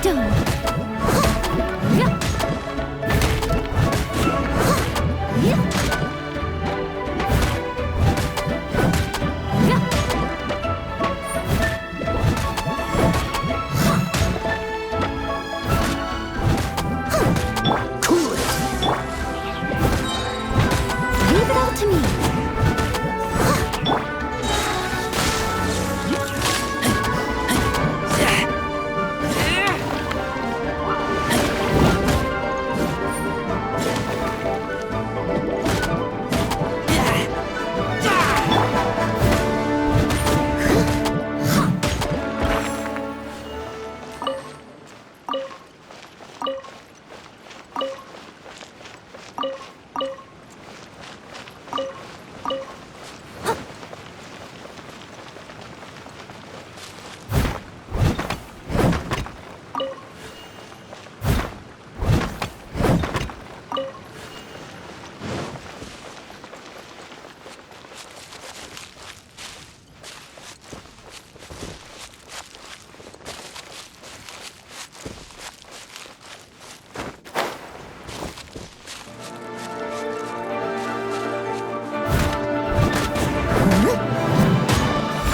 stone. Leave it all to me.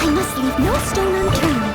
I must leave no stone unturned.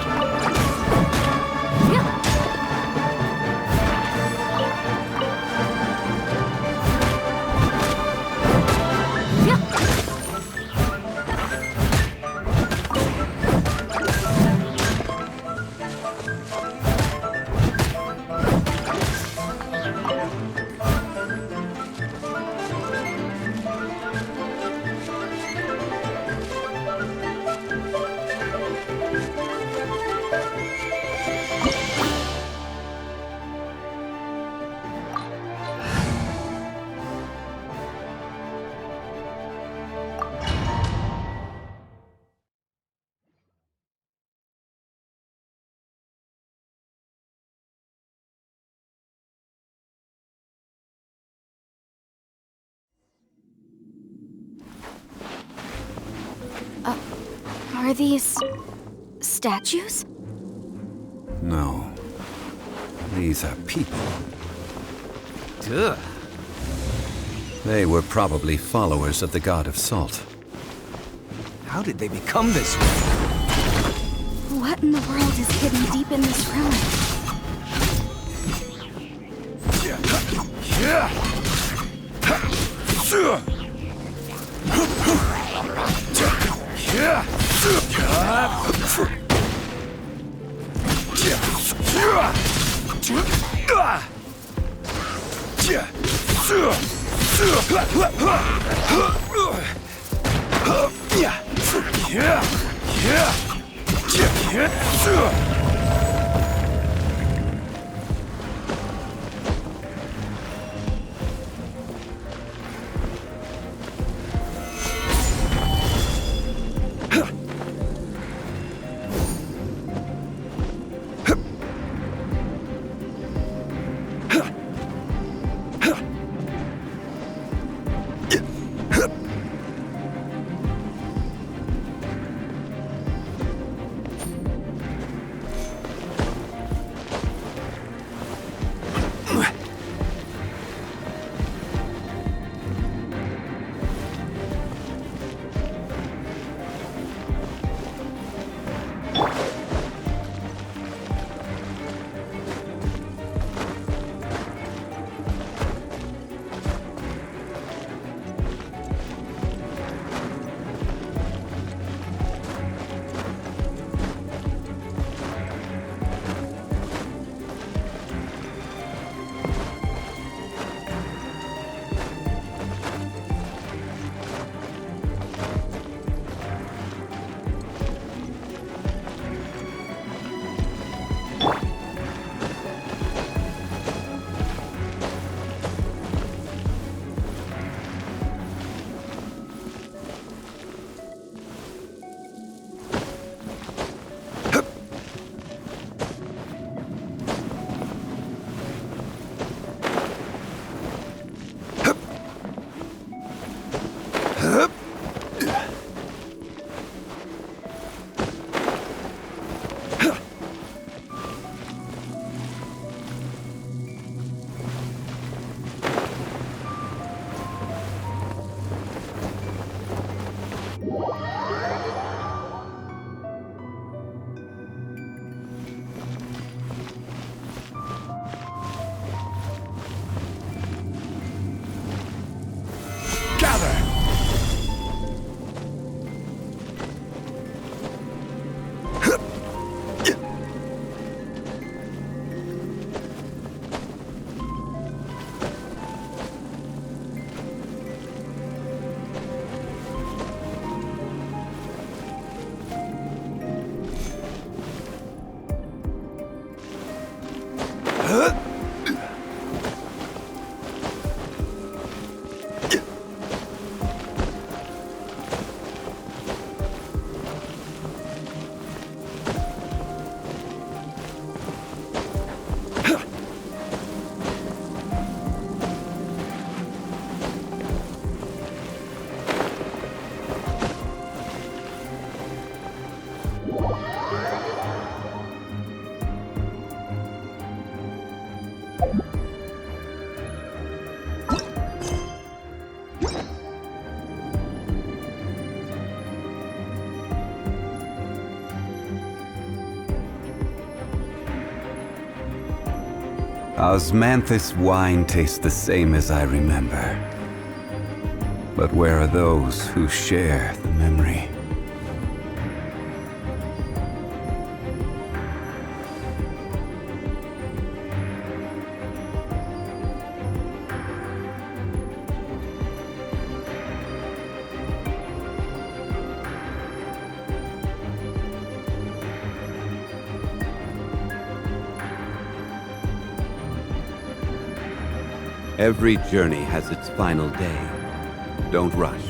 Are these statues? No. These are people. Duh. They were probably followers of the god of salt. How did they become this way? What in the world is hidden deep in this ruin? Osmanthus wine tastes the same as I remember. But where are those who share the memory? Every journey has its final day. Don't rush.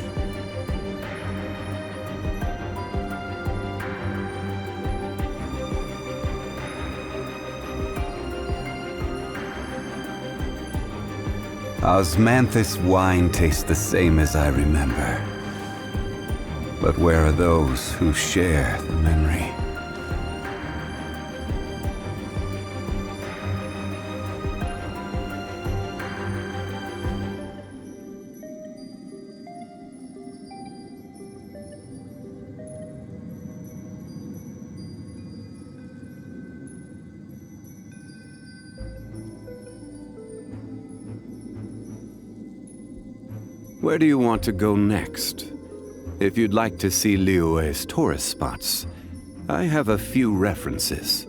Osmanthus wine tastes the same as I remember. But where are those who share the memory? Where do you want to go next? If you'd like to see Liyue's tourist spots, I have a few references.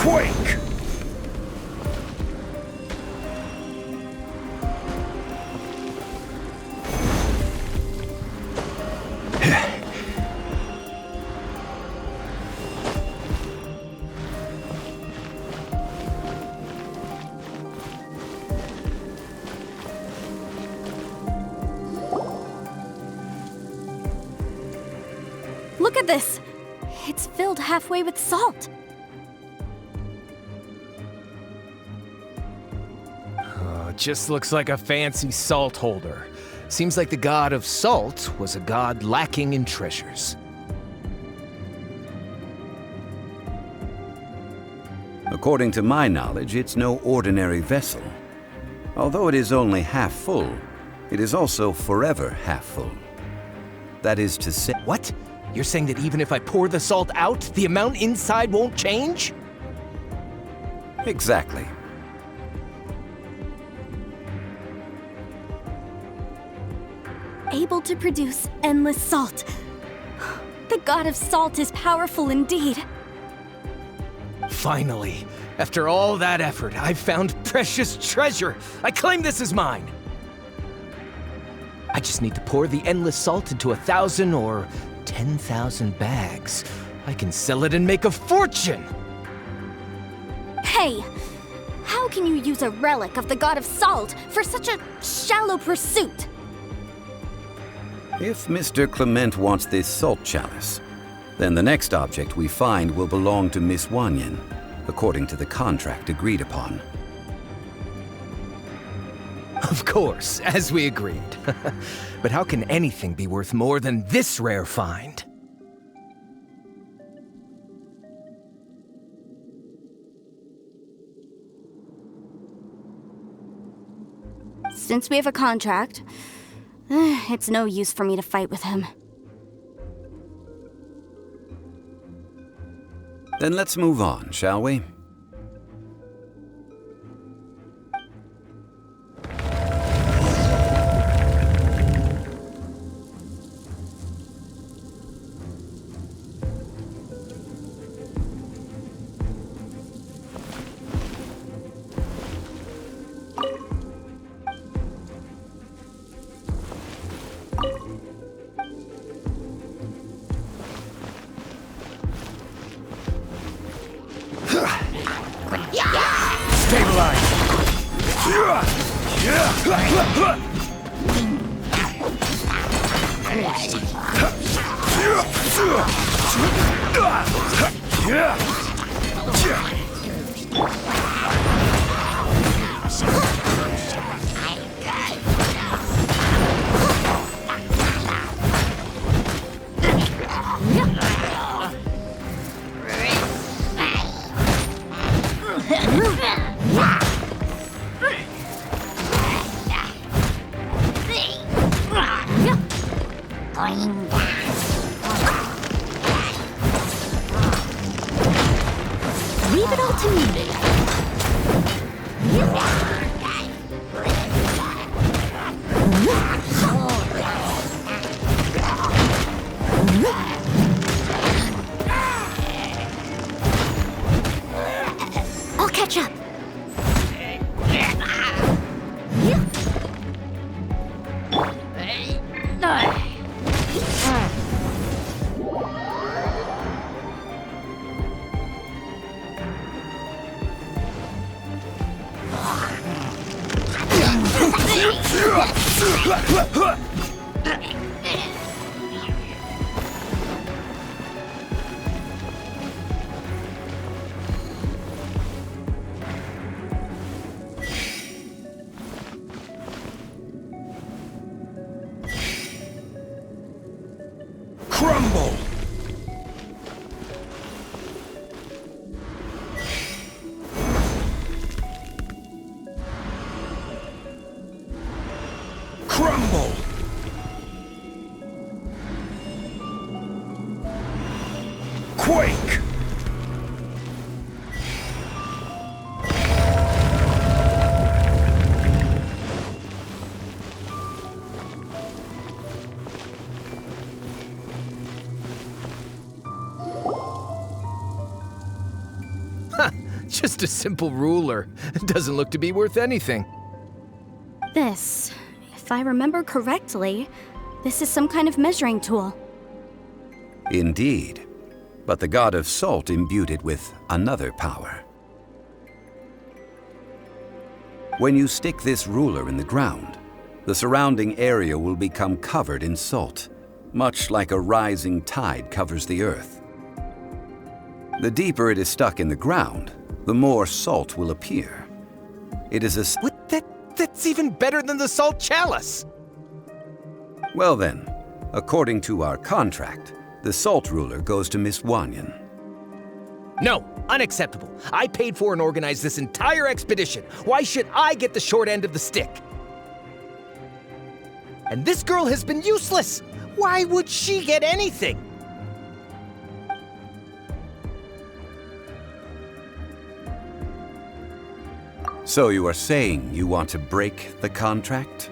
Quake! Look at this! It's filled halfway with salt. Just looks like a fancy salt holder. Seems like the god of salt was a god lacking in treasures. According to my knowledge, it's no ordinary vessel. Although it is only half full, it is also forever half full. That is to say... What? You're saying that even if I pour the salt out, the amount inside won't change? Exactly. Able to produce endless salt. The god of salt is powerful indeed. Finally, after all that effort, I've found precious treasure. I claim this as mine. I just need to pour the endless salt into 1,000 or 10,000 bags. I can sell it and make a fortune! Hey! How can you use a relic of the god of salt for such a shallow pursuit? If Mr. Clement wants this salt chalice, then the next object we find will belong to Miss Wanyan, according to the contract agreed upon. Of course, as we agreed. But how can anything be worth more than this rare find? Since we have a contract, it's no use for me to fight with him. Then let's move on, shall we? Leave it all to me. I'll catch up. Crumble! Crumble! Quake! Just a simple ruler. It doesn't look to be worth anything. This, if I remember correctly, this is some kind of measuring tool. Indeed. But the god of salt imbued it with another power. When you stick this ruler in the ground, the surrounding area will become covered in salt, much like a rising tide covers the earth. The deeper it is stuck in the ground, the more salt will appear. It is a... What? That's even better than the salt chalice! Well then, according to our contract, the salt ruler goes to Miss Wanyan. No, unacceptable. I paid for and organized this entire expedition. Why should I get the short end of the stick? And this girl has been useless. Why would she get anything? So you are saying you want to break the contract?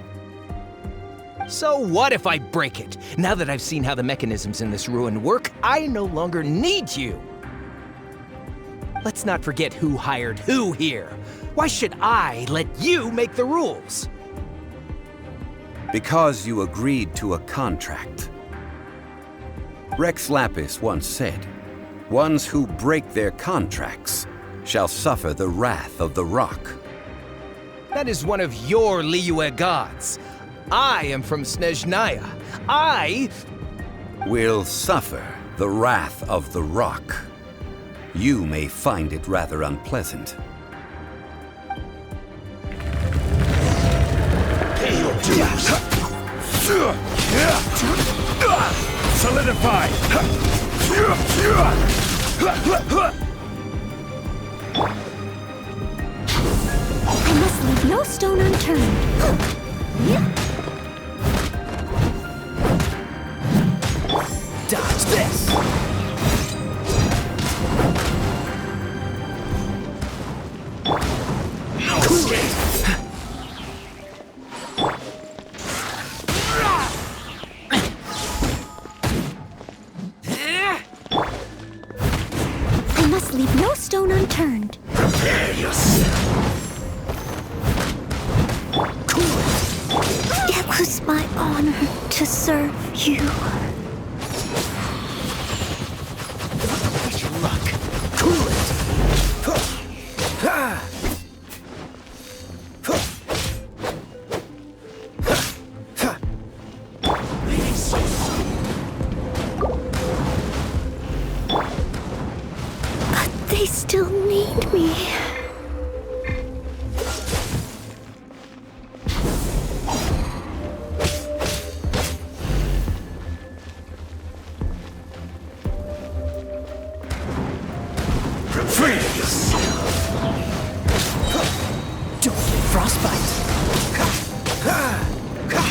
So what if I break it? Now that I've seen how the mechanisms in this ruin work, I no longer need you. Let's not forget who hired who here. Why should I let you make the rules? Because you agreed to a contract. Rex Lapis once said, "Ones who break their contracts shall suffer the wrath of the rock." That is one of your Liyue gods. I am from Snezhnaya. I will suffer the wrath of the rock. You may find it rather unpleasant. Pay your dues. Solidify. I must leave no stone unturned. dodge this. No escape. I must leave no stone unturned. Prepare yourself. It was my honor to serve you. Push your luck. Cool it. But they still need me. Frostbite.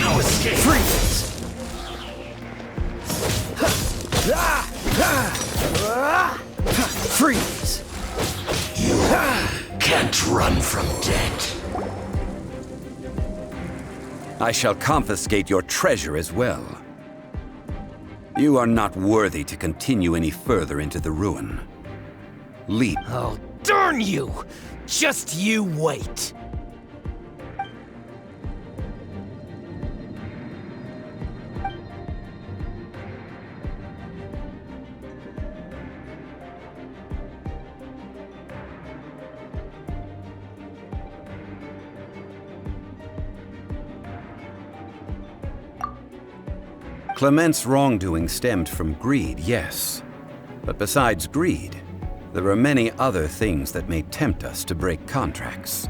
No escape. Freeze. Freeze. You can't run from death. I shall confiscate your treasure as well. You are not worthy to continue any further into the ruin. Leap. Oh, darn you! Just you wait. Clement's wrongdoing stemmed from greed, yes. But besides greed, there are many other things that may tempt us to break contracts.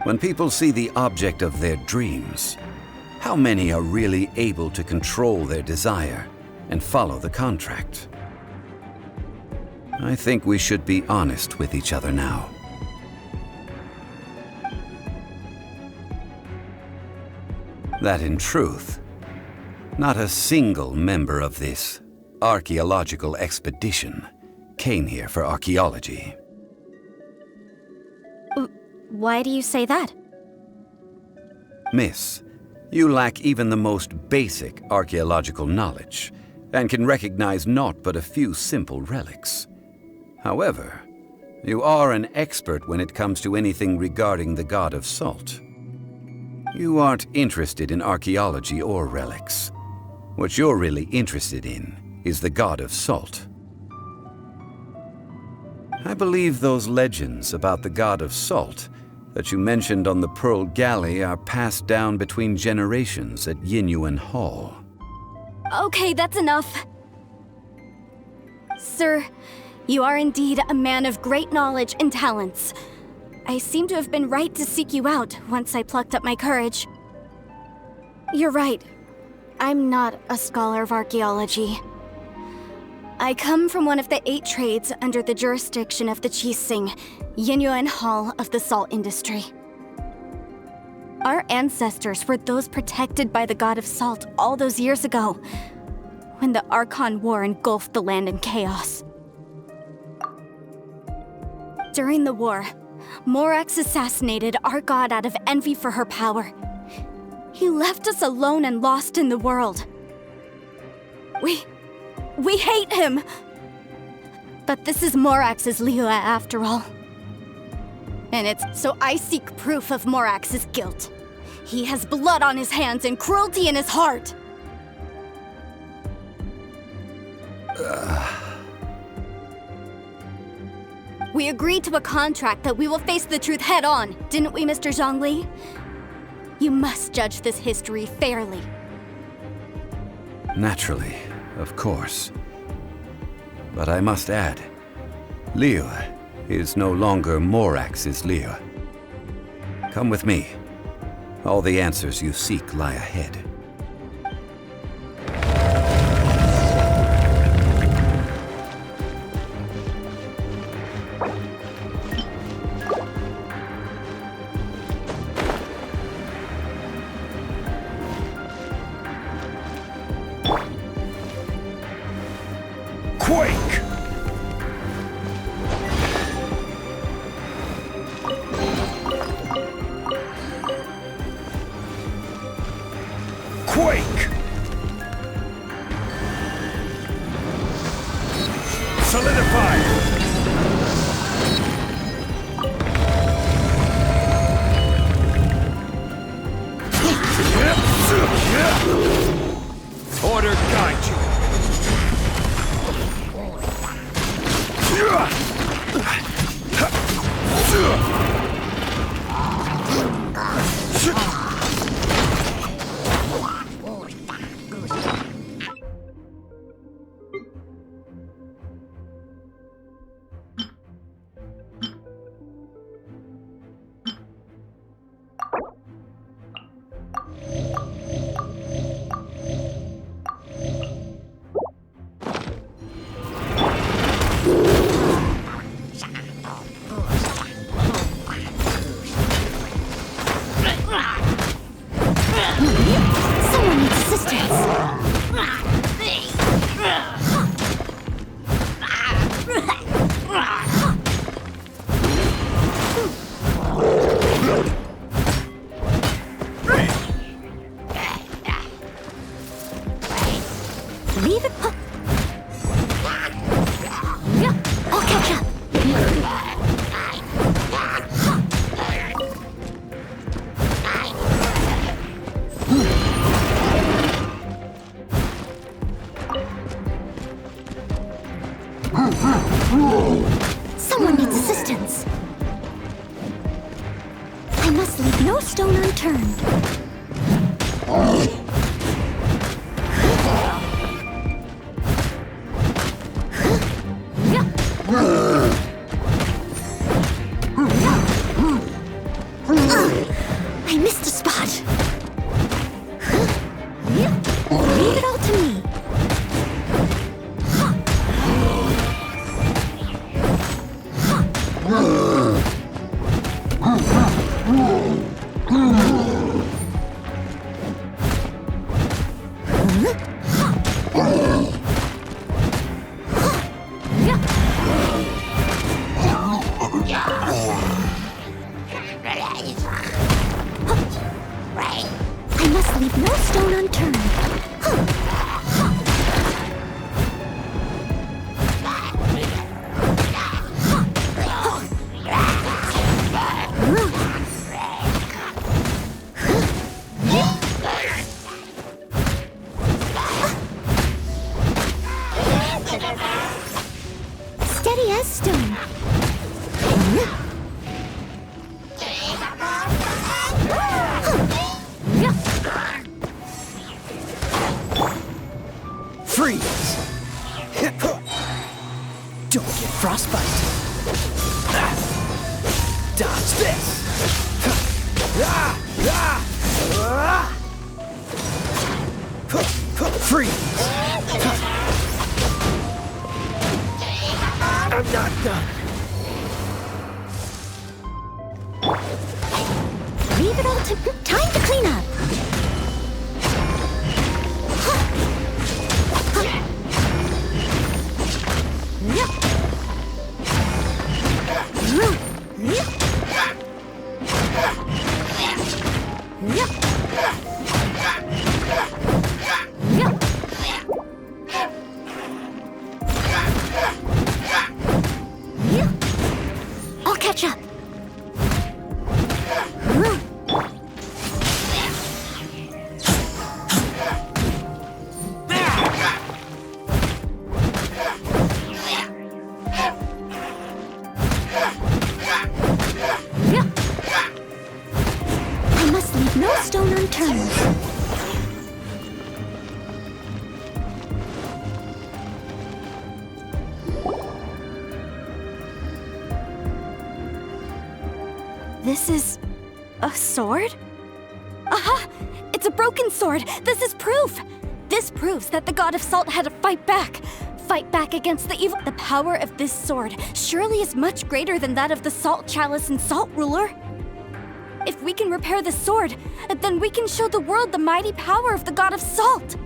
When people see the object of their dreams, how many are really able to control their desire and follow the contract? I think we should be honest with each other now. That in truth, not a single member of this archaeological expedition came here for archaeology. Why do you say that? Miss, you lack even the most basic archaeological knowledge and can recognize naught but a few simple relics. However, You are an expert when it comes to anything regarding the god of salt. You aren't interested in archaeology or relics. What you're really interested in is the god of salt. I believe those legends about the god of salt that you mentioned on the Pearl Galley are passed down between generations at Yinyuan Hall. Okay, that's enough. Sir, you are indeed a man of great knowledge and talents. I seem to have been right to seek you out once I plucked up my courage. You're right. I'm not a scholar of archaeology. I come from one of the 8 trades under the jurisdiction of the Qixing, Yinyuan Hall of the salt industry. Our ancestors were those protected by the god of salt all those years ago, when the Archon War engulfed the land in chaos. During the war, Morax assassinated our god out of envy for her power. He left us alone and lost in the world. We hate him! But this is Morax's Liyue after all. And it's so I seek proof of Morax's guilt. He has blood on his hands and cruelty in his heart! We agreed to a contract that we will face the truth head on, didn't we, Mr. Zhongli? You must judge this history fairly. Naturally, of course. But I must add, Liyue is no longer Morax's Liyue. Come with me. All the answers you seek lie ahead. Quake! Quake! Solidify! Order guide you! Someone needs assistance! Leave it put. Yeah, I'll catch up. Someone needs assistance. I must leave no stone unturned. I missed a spot. Leave it all to me. Steady as stone. Freeze! Don't get frostbite. Dodge this! Freeze! I'm not done. Leave it all to... Time to clean up. I'll catch up. I must leave no stone unturned. This is a sword? Aha! It's a broken sword! This is proof! This proves that the god of salt had to fight back. Fight back against the evil. The power of this sword surely is much greater than that of the salt chalice and salt ruler. If we can repair the sword, then we can show the world the mighty power of the god of salt.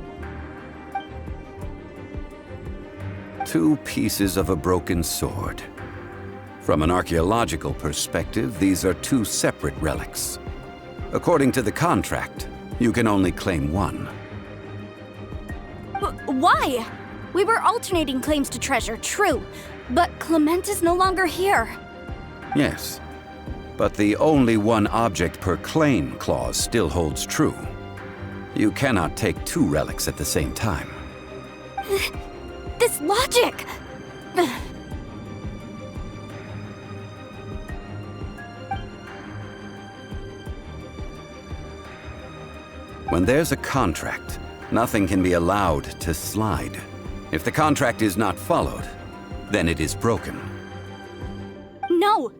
2 pieces of a broken sword. From an archaeological perspective, these are 2 separate relics. According to the contract, you can only claim 1. Why? We were alternating claims to treasure, true. But Clement is no longer here. Yes, but the only 1 object per claim clause still holds true. You cannot take 2 relics at the same time. This logic! When there's a contract, nothing can be allowed to slide. If the contract is not followed, then it is broken. No!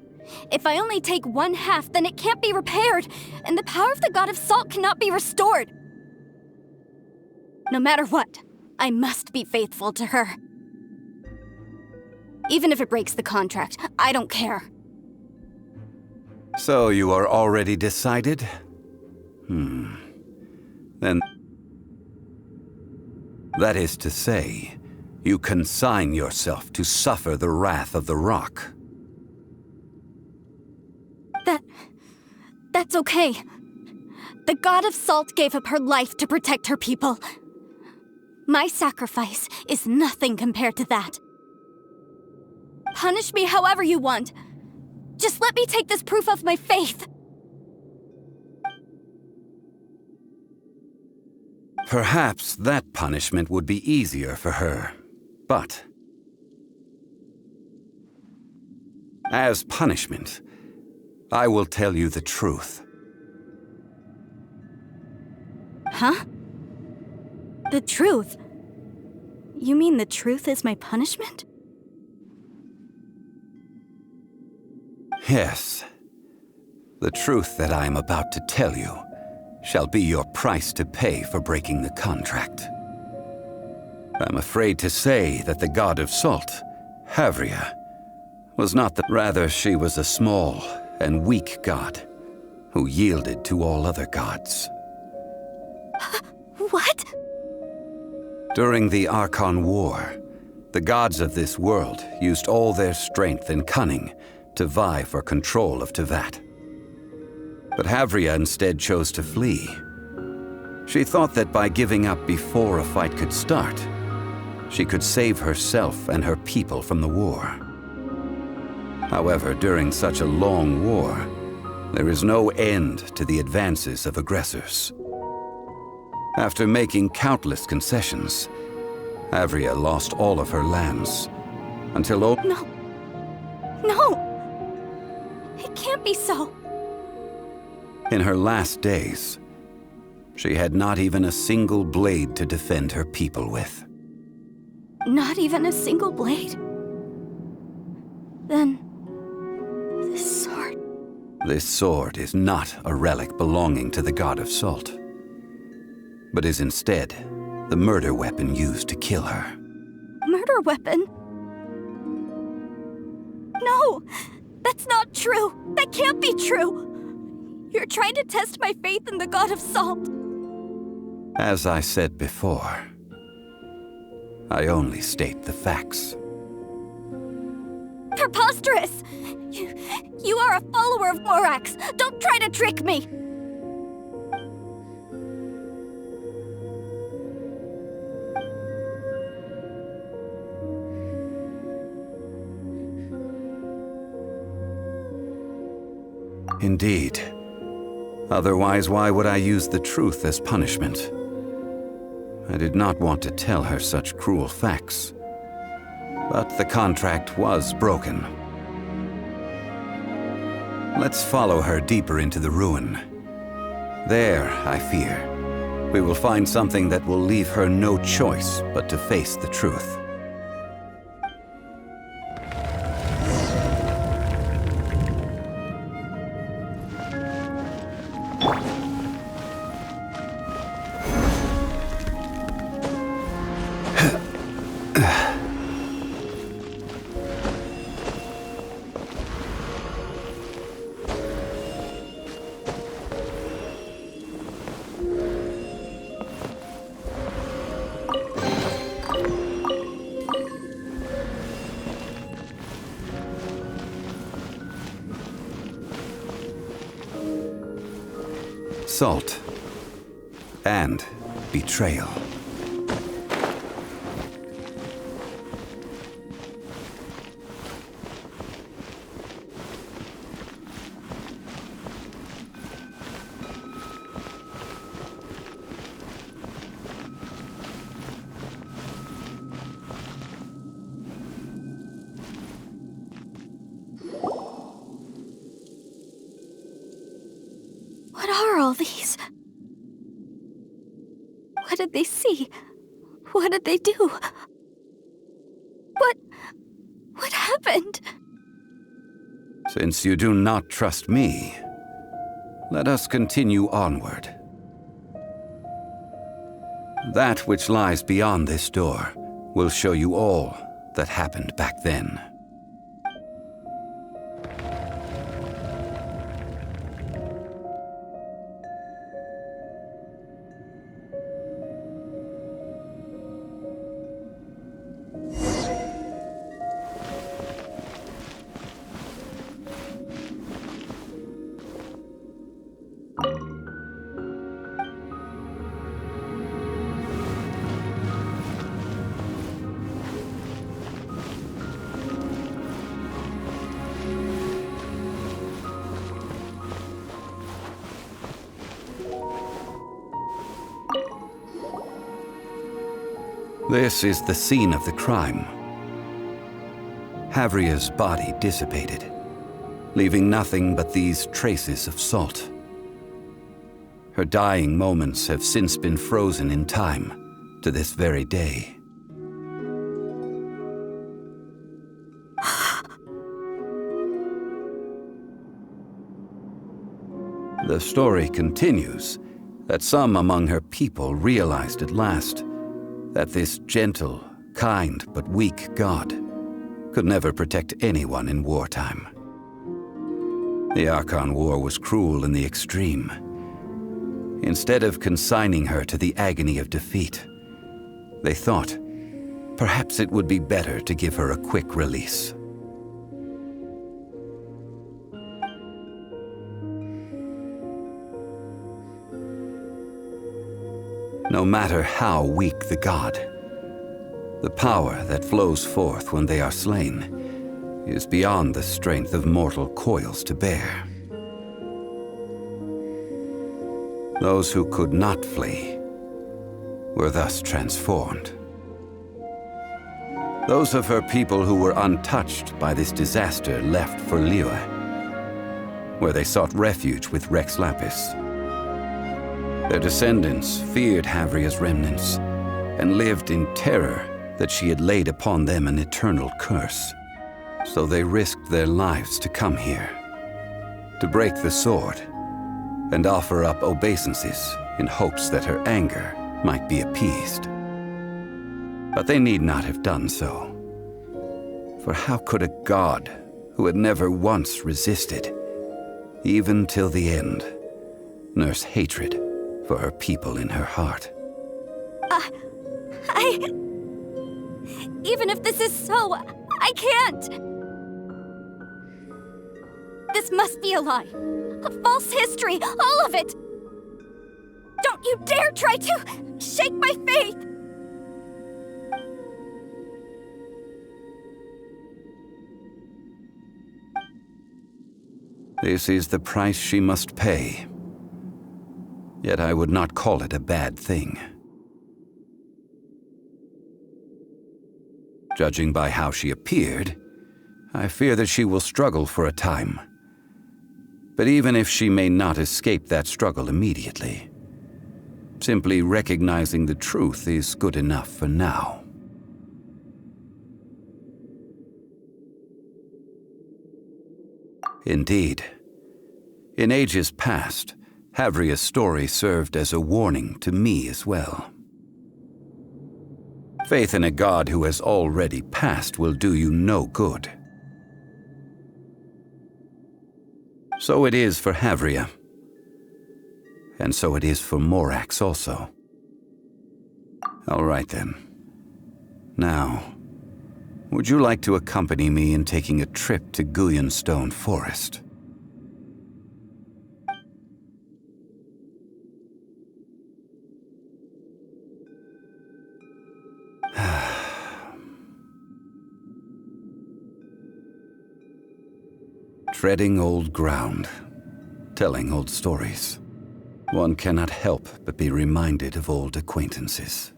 If I only take 1/2, then it can't be repaired, and the power of the god of salt cannot be restored. No matter what, I must be faithful to her. Even if it breaks the contract, I don't care. So you are already decided? Then... that is to say, you consign yourself to suffer the wrath of the rock. That's okay. The god of salt gave up her life to protect her people. My sacrifice is nothing compared to that. Punish me however you want. Just let me take this proof of my faith. Perhaps that punishment would be easier for her, but... as punishment, I will tell you the truth. Huh? The truth? You mean the truth is my punishment? Yes. The truth that I am about to tell you shall be your price to pay for breaking the contract. I'm afraid to say that the god of salt, Havria, was not the... rather, she was a small and weak god who yielded to all other gods. What? During the Archon War, the gods of this world used all their strength and cunning to vie for control of Tevat. But Havria instead chose to flee. She thought that by giving up before a fight could start, she could save herself and her people from the war. However, during such a long war, there is no end to the advances of aggressors. After making countless concessions, Havria lost all of her lands, until No. No! It can't be so. in her last days, she had not even a single blade to defend her people with. Not even a single blade? Then... this sword... This sword is not a relic belonging to the god of salt, but is instead the murder weapon used to kill her. Murder weapon? No! That's not true! That can't be true! You're trying to test my faith in the god of salt. As I said before, I only state the facts. Preposterous! You are a follower of Morax! Don't try to trick me! Indeed. Otherwise, why would I use the truth as punishment? I did not want to tell her such cruel facts. But the contract was broken. Let's follow her deeper into the ruin. There, I fear, we will find something that will leave her no choice but to face the truth. Salt and betrayal. What are all these? What did they see? What did they do? What happened? Since you do not trust me, let us continue onward. That which lies beyond this door will show you all that happened back then. This is the scene of the crime. Havria's body dissipated, leaving nothing but these traces of salt. Her dying moments have since been frozen in time to this very day. The story continues that some among her people realized at last that this gentle, kind, but weak god could never protect anyone in wartime. The Archon War was cruel in the extreme. Instead of consigning her to the agony of defeat, they thought perhaps it would be better to give her a quick release. No matter how weak the god, the power that flows forth when they are slain is beyond the strength of mortal coils to bear. Those who could not flee were thus transformed. Those of her people who were untouched by this disaster left for Liyue, where they sought refuge with Rex Lapis. Their descendants feared Havria's remnants and lived in terror that she had laid upon them an eternal curse. So they risked their lives to come here, to break the sword and offer up obeisances in hopes that her anger might be appeased. But they need not have done so. For how could a god who had never once resisted, even till the end, nurse hatred for her people in her heart? Even if this is so, I can't! This must be a lie. A false history, all of it! Don't you dare try to shake my faith! This is the price she must pay. Yet I would not call it a bad thing. Judging by how she appeared, I fear that she will struggle for a time. But even if she may not escape that struggle immediately, simply recognizing the truth is good enough for now. Indeed, in ages past, Havria's story served as a warning to me as well. Faith in a god who has already passed will do you no good. So it is for Havria. And so it is for Morax also. All right then. Now, would you like to accompany me in taking a trip to Guyanstone Forest? Treading old ground, telling old stories. One cannot help but be reminded of old acquaintances.